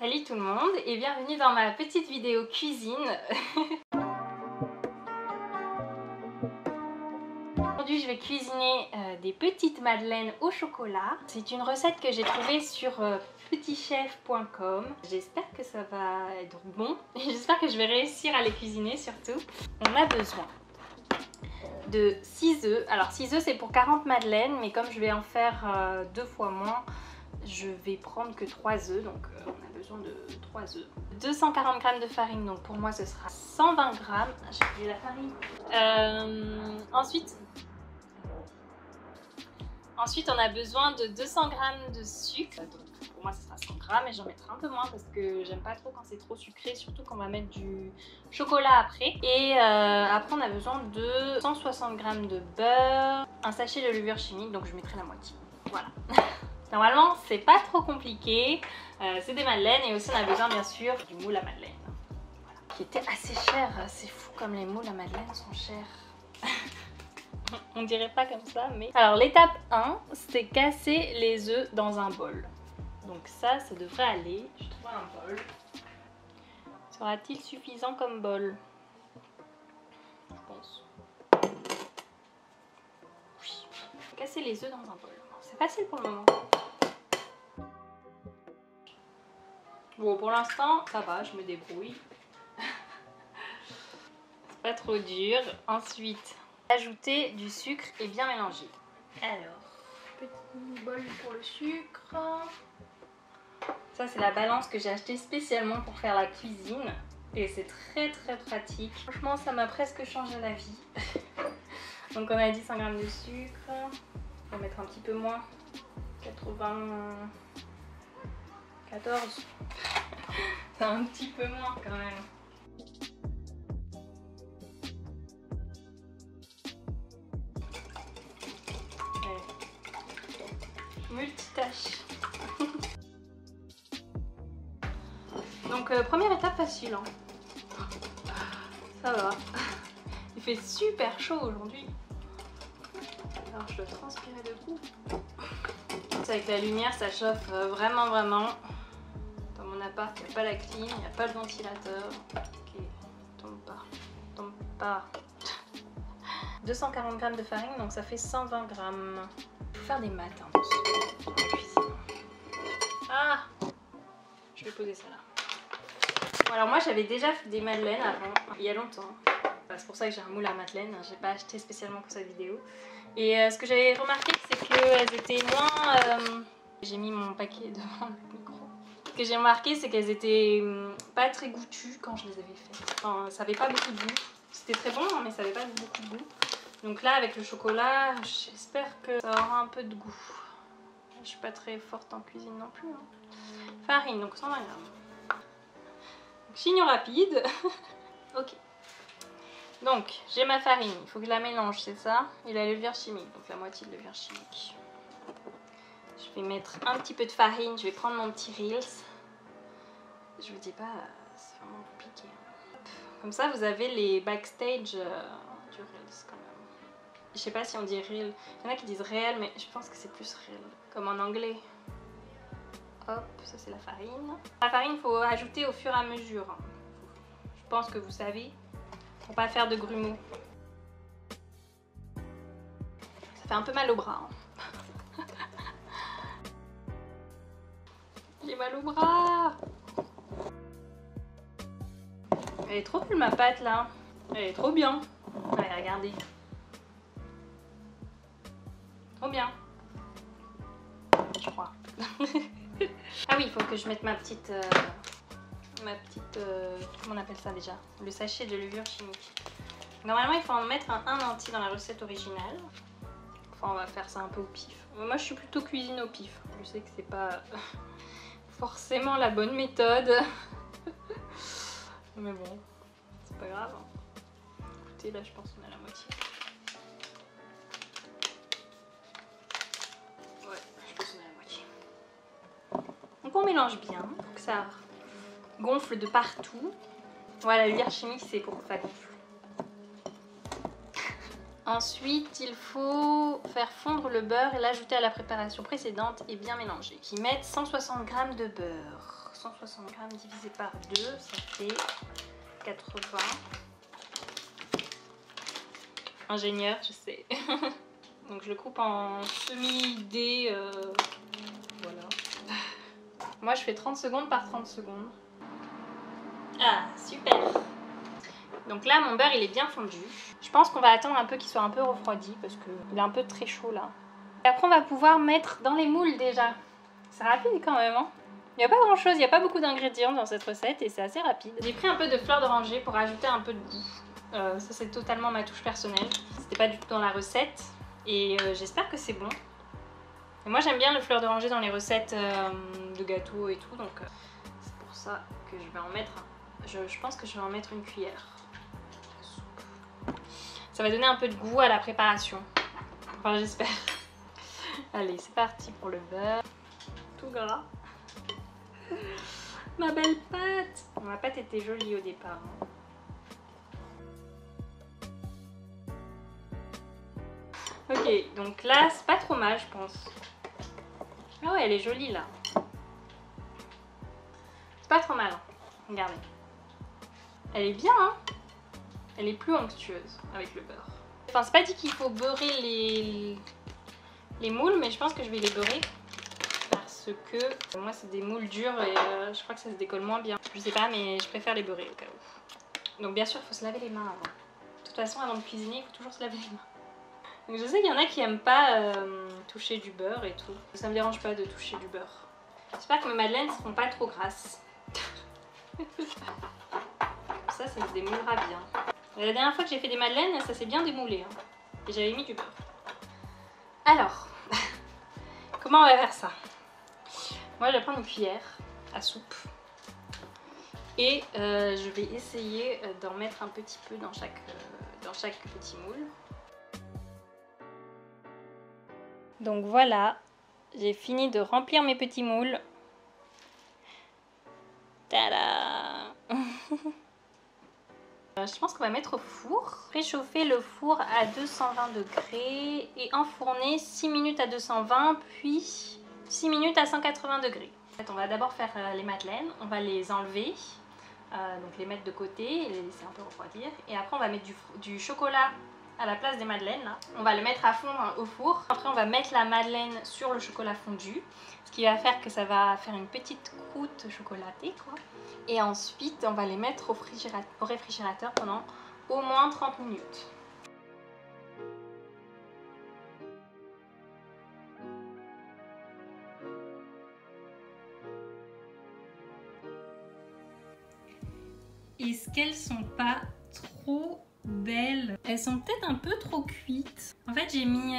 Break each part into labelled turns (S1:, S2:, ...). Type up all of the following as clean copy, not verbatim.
S1: Salut tout le monde et bienvenue dans ma petite vidéo cuisine. Aujourd'hui je vais cuisiner des petites madeleines au chocolat. C'est une recette que j'ai trouvée sur petitchef.com. J'espère que ça va être bon et j'espère que je vais réussir à les cuisiner surtout. On a besoin de 6 œufs. Alors 6 œufs c'est pour 40 madeleines, mais comme je vais en faire 2 fois moins, je vais prendre que 3 œufs, donc on a besoin de 3 œufs. 240 g de farine, donc pour moi ce sera 120 g. J'ai oublié la farine. Ensuite on a besoin de 200 g de sucre, donc pour moi ce sera 100 g et j'en mettrai un peu moins parce que j'aime pas trop quand c'est trop sucré, surtout qu'on va mettre du chocolat après. Et après on a besoin de 160 g de beurre, un sachet de levure chimique, donc je mettrai la moitié. Voilà. Normalement c'est pas trop compliqué, c'est des madeleines et aussi on a besoin bien sûr du moule à madeleine. Voilà. Qui était assez cher, c'est fou comme les moules à madeleine sont chers. On dirait pas comme ça mais... Alors l'étape 1 c'est casser les œufs dans un bol. Donc ça devrait aller, je trouve un bol. Sera-t-il suffisant comme bol? Je pense. Oui. Casser les œufs dans un bol. C'est facile pour le moment. Bon, pour l'instant, ça va, je me débrouille. C'est pas trop dur. Ensuite, ajouter du sucre et bien mélanger. Alors, petit bol pour le sucre. Ça, c'est la balance que j'ai achetée spécialement pour faire la cuisine. Et c'est très très pratique. Franchement, ça m'a presque changé la vie. Donc, on a dit 100 g de sucre. On va mettre un petit peu moins. 94. C'est un petit peu moins quand même. Allez. Multitâche. Donc première étape facile. Hein. Ça va. Il fait super chaud aujourd'hui. Alors je dois transpirer de coup. Avec la lumière ça chauffe vraiment. Dans mon appart il n'y a pas la clim, il n'y a pas le ventilateur. Ok, tombe pas. 240 g de farine, donc ça fait 120 g. Il faut faire des maths hein, dans la cuisine. Ah, je vais poser ça là. Bon, alors moi j'avais déjà fait des madeleines avant, il y a longtemps. C'est pour ça que j'ai un moule à madeleine, j'ai pas acheté spécialement pour cette vidéo. Et ce que j'avais remarqué c'est qu'elles étaient moins... J'ai mis mon paquet devant le micro. Ce que j'ai remarqué c'est qu'elles étaient pas très goûtues quand je les avais faites. Enfin, ça avait pas beaucoup de goût. C'était très bon mais ça avait pas beaucoup de goût. Donc là avec le chocolat, j'espère que ça aura un peu de goût. Je suis pas très forte en cuisine non plus. Hein. Farine, donc 120 g. Chignon rapide. Ok. Donc, j'ai ma farine, il faut que je la mélange, c'est ça. Et la levure chimique, donc la moitié de levure chimique. Je vais mettre un petit peu de farine, je vais prendre mon petit Reels. Je vous dis pas, c'est vraiment compliqué. Comme ça, vous avez les backstage du Reels quand même. Je sais pas si on dit Reel. Il y en a qui disent réel, mais je pense que c'est plus Reel. Comme en anglais. Hop, ça c'est la farine. La farine, il faut ajouter au fur et à mesure. Je pense que vous savez. Pour pas faire de grumeaux. Ça fait un peu mal au bras. Hein. J'ai mal au bras. Elle est trop cool ma pâte là. Elle est trop bien. Allez, regardez. Trop bien. Je crois. Ah oui, il faut que je mette ma petite... comment on appelle ça déjà? Le sachet de levure chimique. Normalement il faut en mettre un entier dans la recette originale. Enfin on va faire ça un peu au pif. Moi je suis plutôt cuisine au pif. Je sais que c'est pas forcément la bonne méthode. Mais bon, c'est pas grave. Écoutez là je pense qu'on a la moitié. Ouais, je pense qu'on a la moitié. Donc on mélange bien pour que ça gonfle de partout. Voilà, la levure chimique c'est pour que ça gonfle. Ensuite, il faut faire fondre le beurre et l'ajouter à la préparation précédente et bien mélanger. Qui mettent 160 g de beurre. 160 g divisé par 2, ça fait 80. Ingénieur, je sais. Donc je le coupe en semi-dés. Voilà. Moi je fais 30 secondes par 30 secondes. Ah, super! Donc là mon beurre il est bien fondu. Je pense qu'on va attendre un peu qu'il soit un peu refroidi parce qu'il est un peu très chaud là. Et après on va pouvoir mettre dans les moules déjà. C'est rapide quand même, hein. Il n'y a pas grand chose, il n'y a pas beaucoup d'ingrédients dans cette recette et c'est assez rapide. J'ai pris un peu de fleur d'oranger pour ajouter un peu de goût. Ça c'est totalement ma touche personnelle. C'était pas du tout dans la recette et j'espère que c'est bon. Et moi j'aime bien le fleur d'oranger dans les recettes de gâteaux et tout, donc c'est pour ça que je vais en mettre. Je pense que je vais en mettre une cuillère. Ça va donner un peu de goût à la préparation. Enfin j'espère. Allez, c'est parti pour le beurre. Tout gras. Ma belle pâte. Ma pâte était jolie au départ. Hein. Ok, donc là, c'est pas trop mal, je pense. Ah ouais, elle est jolie là. C'est pas trop mal. Hein. Regardez. Elle est bien, hein. Elle est plus onctueuse avec le beurre. Enfin, c'est pas dit qu'il faut beurrer les moules, mais je pense que je vais les beurrer. Parce que moi, c'est des moules durs et je crois que ça se décolle moins bien. Je sais pas, mais je préfère les beurrer au cas où. Donc bien sûr, il faut se laver les mains avant. De toute façon, avant de cuisiner, il faut toujours se laver les mains. Donc je sais qu'il y en a qui aiment pas toucher du beurre et tout. Ça me dérange pas de toucher du beurre. J'espère que mes madeleines ne seront pas trop grasses. Ça se démoulera bien. Et la dernière fois que j'ai fait des madeleines, ça s'est bien démoulé. Hein. Et j'avais mis du beurre. Alors, comment on va faire ça? Moi je vais prendre une cuillère à soupe. Et je vais essayer d'en mettre un petit peu dans chaque petit moule. Donc voilà, j'ai fini de remplir mes petits moules. Tada! Je pense qu'on va mettre au four. Réchauffer le four à 220 degrés et enfourner 6 minutes à 220 puis 6 minutes à 180 degrés. En fait, on va d'abord faire les madeleines, on va les enlever, donc les mettre de côté et les laisser un peu refroidir. Et après on va mettre du chocolat à la place des madeleines. Là. On va le mettre à fondre au four. Après on va mettre la madeleine sur le chocolat fondu, ce qui va faire que ça va faire une petite croûte chocolatée quoi. Et ensuite on va les mettre au réfrigérateur pendant au moins 30 minutes. Est-ce qu'elles sont pas trop belles? Elles sont peut-être un peu trop cuites. En fait j'ai mis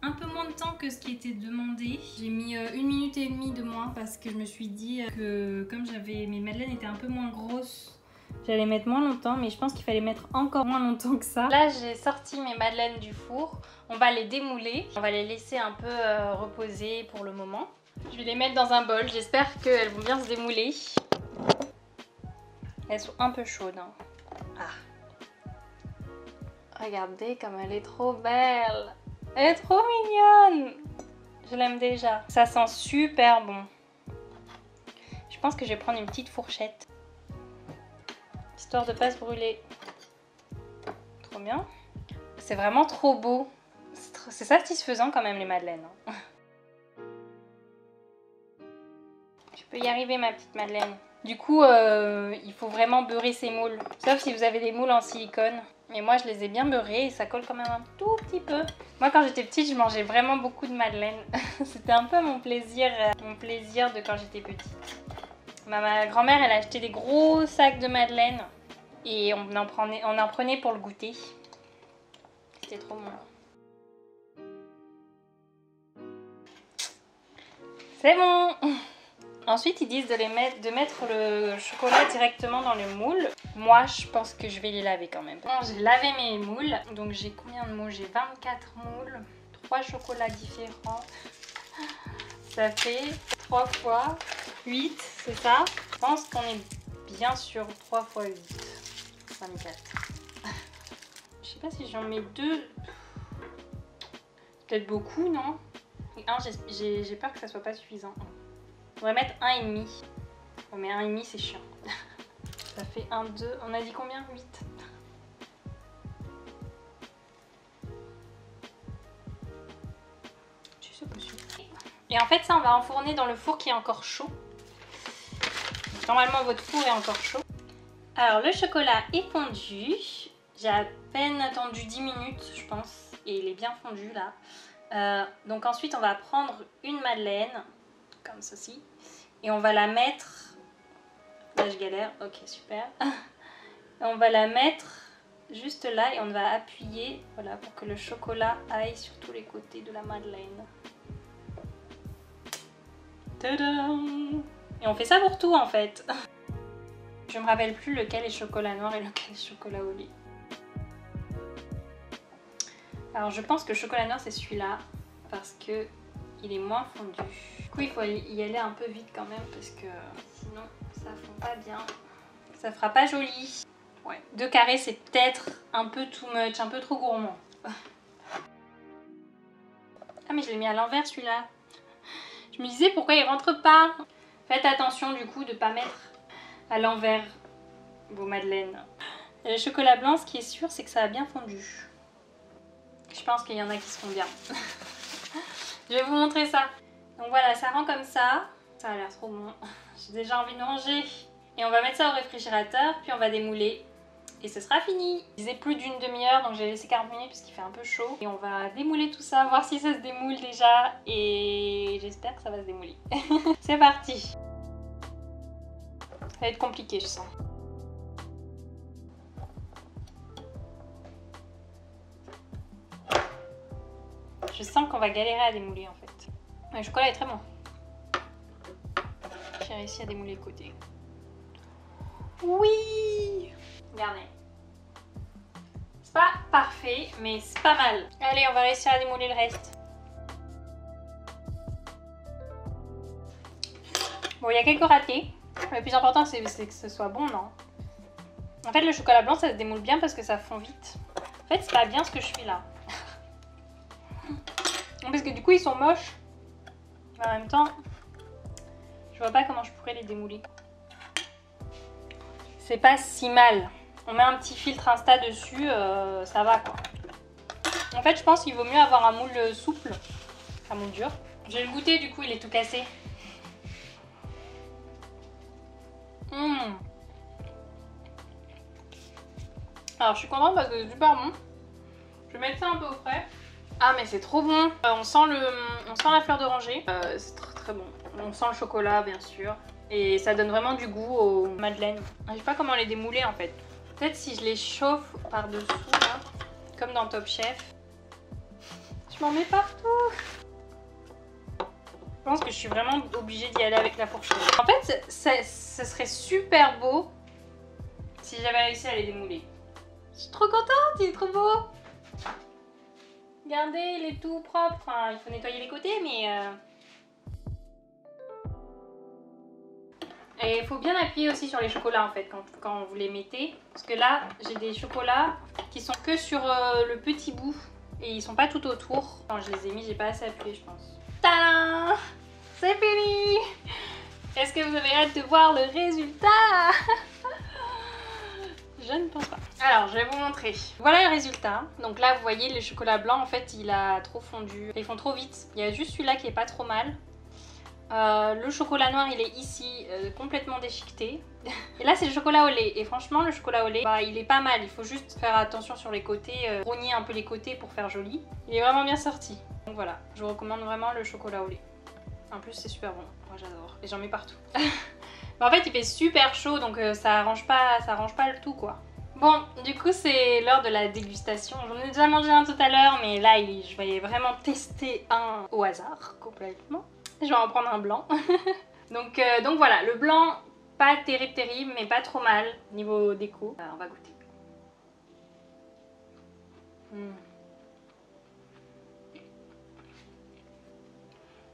S1: un peu moins de temps que ce qui était demandé. J'ai mis 1 minute et demie de moins parce que je me suis dit que comme mes madeleines étaient un peu moins grosses, j'allais mettre moins longtemps, mais je pense qu'il fallait mettre encore moins longtemps que ça. Là j'ai sorti mes madeleines du four, on va les démouler, on va les laisser un peu reposer pour le moment. Je vais les mettre dans un bol, j'espère qu'elles vont bien se démouler. Elles sont un peu chaudes. Hein. Ah. Regardez comme elle est trop belle. Elle est trop mignonne. Je l'aime déjà. Ça sent super bon. Je pense que je vais prendre une petite fourchette. Histoire de pas se brûler. Trop bien. C'est vraiment trop beau. C'est satisfaisant quand même les madeleines. Hein. Tu peux y arriver ma petite madeleine. Du coup, il faut vraiment beurrer ces moules. Sauf si vous avez des moules en silicone. Mais moi, je les ai bien beurrés et ça colle quand même un tout petit peu. Moi, quand j'étais petite, je mangeais vraiment beaucoup de madeleines. C'était un peu mon plaisir de quand j'étais petite. Ma grand-mère, elle achetait des gros sacs de madeleines. Et on en prenait pour le goûter. C'était trop bon. C'est bon! Ensuite, ils disent de mettre le chocolat directement dans le moule. Moi, je pense que je vais les laver quand même. Bon, j'ai lavé mes moules. Donc, j'ai combien de moules? J'ai 24 moules. 3 chocolats différents. Ça fait 3 fois 8, c'est ça? Je pense qu'on est bien sur 3 fois 8. 24. Je sais pas si j'en mets 2. Peut-être beaucoup, non? Et 1, j'ai peur que ça soit pas suffisant. On va mettre 1,5. Mais 1,5 c'est chiant. Ça fait 1, 2, on a dit combien? 8. Si c'est possible. Et en fait ça on va enfourner dans le four qui est encore chaud. Normalement votre four est encore chaud. Alors le chocolat est fondu. J'ai à peine attendu 10 minutes je pense. Et il est bien fondu là. Donc ensuite on va prendre une madeleine. Comme ceci. Et on va la mettre... Là je galère. Ok super. Et on va la mettre juste là et on va appuyer. Voilà pour que le chocolat aille sur tous les côtés de la madeleine. Tadam! Et on fait ça pour tout en fait. Je me rappelle plus lequel est chocolat noir et lequel est chocolat au lait. Alors je pense que le chocolat noir c'est celui-là parce que il est moins fondu. Du coup il faut y aller un peu vite quand même parce que sinon ça fond pas bien. Ça fera pas joli. Ouais. 2 carrés c'est peut-être un peu too much, un peu trop gourmand. Ah mais je l'ai mis à l'envers celui-là. Je me disais pourquoi il rentre pas. Faites attention du coup de pas mettre à l'envers vos madeleines. Et le chocolat blanc, ce qui est sûr, c'est que ça a bien fondu. Je pense qu'il y en a qui se font bien. Je vais vous montrer ça. Donc voilà, ça rend comme ça. Ça a l'air trop bon. J'ai déjà envie de manger. Et on va mettre ça au réfrigérateur, puis on va démouler. Et ce sera fini. Je disais plus d'une demi-heure, donc j'ai laissé 40 minutes parce qu'il fait un peu chaud. Et on va démouler tout ça, voir si ça se démoule déjà. Et j'espère que ça va se démouler. C'est parti. Ça va être compliqué, je sens. Je sens qu'on va galérer à démouler en fait. Le chocolat est très bon. J'ai réussi à démouler le côté. Oui! Regardez. C'est pas parfait, mais c'est pas mal. Allez, on va réussir à démouler le reste. Bon, il y a quelques ratés. Le plus important, c'est que ce soit bon, non? En fait, le chocolat blanc, ça se démoule bien parce que ça fond vite. En fait, c'est pas bien ce que je fais là. Parce que du coup, ils sont moches. En même temps, je vois pas comment je pourrais les démouler. C'est pas si mal. On met un petit filtre Insta dessus, ça va quoi. En fait, je pense qu'il vaut mieux avoir un moule souple qu'un moule dur. Je vais le goûter, du coup, il est tout cassé. Alors, je suis contente parce que c'est super bon. Je vais mettre ça un peu au frais. Ah, mais c'est trop bon. On sent la fleur d'oranger. C'est très très bon. On sent le chocolat, bien sûr. Et ça donne vraiment du goût aux madeleines. Je sais pas comment les démouler en fait. Peut-être si je les chauffe par-dessous, là, comme dans Top Chef. Je m'en mets partout. Je pense que je suis vraiment obligée d'y aller avec la fourchette. En fait, ça serait super beau si j'avais réussi à les démouler. Je suis trop contente, il est trop beau. Regardez, il est tout propre. Enfin, il faut nettoyer les côtés, mais... Et il faut bien appuyer aussi sur les chocolats en fait quand vous les mettez. Parce que là, j'ai des chocolats qui sont que sur le petit bout. Et ils sont pas tout autour. Quand je les ai mis, j'ai pas assez appuyé, je pense. Tadam! C'est fini! Est-ce que vous avez hâte de voir le résultat? Je ne pense pas. Alors, je vais vous montrer. Voilà le résultat. Donc là, vous voyez, le chocolat blanc, en fait, il a trop fondu. Ils font trop vite. Il y a juste celui-là qui est pas trop mal. Le chocolat noir, il est ici, complètement déchiqueté. Et là, c'est le chocolat au lait. Et franchement, le chocolat au lait, bah, il est pas mal. Il faut juste faire attention sur les côtés, rogner un peu les côtés pour faire joli. Il est vraiment bien sorti. Donc voilà, je vous recommande vraiment le chocolat au lait. En plus, c'est super bon. Moi, j'adore. Et j'en mets partout. Mais en fait, il fait super chaud, donc ça arrange pas le tout, quoi. Bon, du coup, c'est l'heure de la dégustation. J'en ai déjà mangé un tout à l'heure, mais là, je vais vraiment tester un au hasard, complètement. Je vais en prendre un blanc. donc voilà, le blanc, pas terrible, mais pas trop mal niveau déco. On va goûter.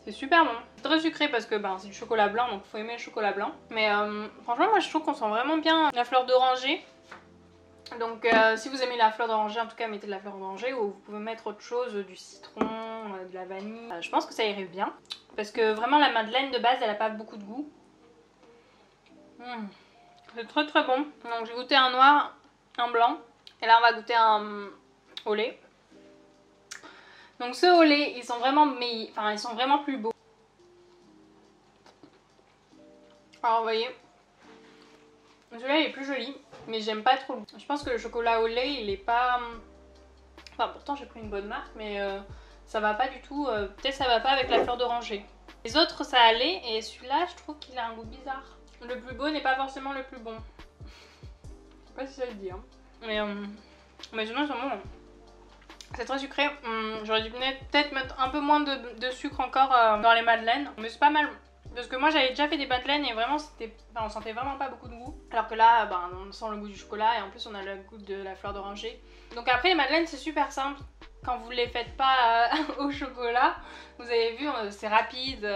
S1: C'est super bon. Très sucré parce que c'est du chocolat blanc, donc il faut aimer le chocolat blanc. Mais franchement, moi je trouve qu'on sent vraiment bien la fleur d'oranger. Donc si vous aimez la fleur d'oranger, en tout cas mettez de la fleur d'oranger, ou vous pouvez mettre autre chose, du citron, de la vanille. Je pense que ça irait bien. Parce que vraiment la madeleine de base, elle a pas beaucoup de goût. C'est très très bon. Donc j'ai goûté un noir, un blanc. Et là on va goûter un au lait. Donc ceux au lait, ils sont vraiment ils sont vraiment plus beaux. Alors vous voyez, celui-là il est plus joli, mais j'aime pas trop. Je pense que le chocolat au lait il est pas... Enfin pourtant j'ai pris une bonne marque, mais ça va pas du tout. Peut-être ça va pas avec la fleur d'oranger. Les autres ça allait, et celui-là je trouve qu'il a un goût bizarre. Le plus beau n'est pas forcément le plus bon. Je sais pas si ça le dit hein. Mais sinon c'est bon. C'est très sucré. J'aurais dû peut-être mettre un peu moins de sucre encore dans les madeleines. Mais c'est pas mal. Parce que moi j'avais déjà fait des madeleines et vraiment on sentait vraiment pas beaucoup de goût. Alors que là on sent le goût du chocolat et en plus on a le goût de la fleur d'oranger. Donc après les madeleines c'est super simple. Quand vous les faites pas au chocolat, vous avez vu c'est rapide.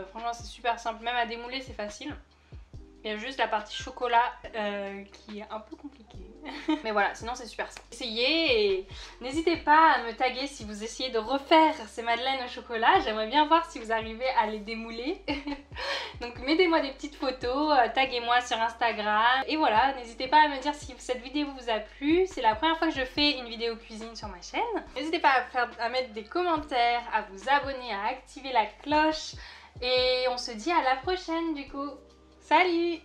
S1: Franchement c'est super simple. Même à démouler c'est facile. Il y a juste la partie chocolat qui est un peu compliquée. Mais voilà, sinon c'est super simple. Essayez et n'hésitez pas à me taguer si vous essayez de refaire ces madeleines au chocolat. J'aimerais bien voir si vous arrivez à les démouler. Donc mettez-moi des petites photos, taguez-moi sur Instagram. Et voilà, n'hésitez pas à me dire si cette vidéo vous a plu. C'est la première fois que je fais une vidéo cuisine sur ma chaîne. N'hésitez pas à mettre des commentaires, à vous abonner, à activer la cloche. Et on se dit à la prochaine du coup. Salut!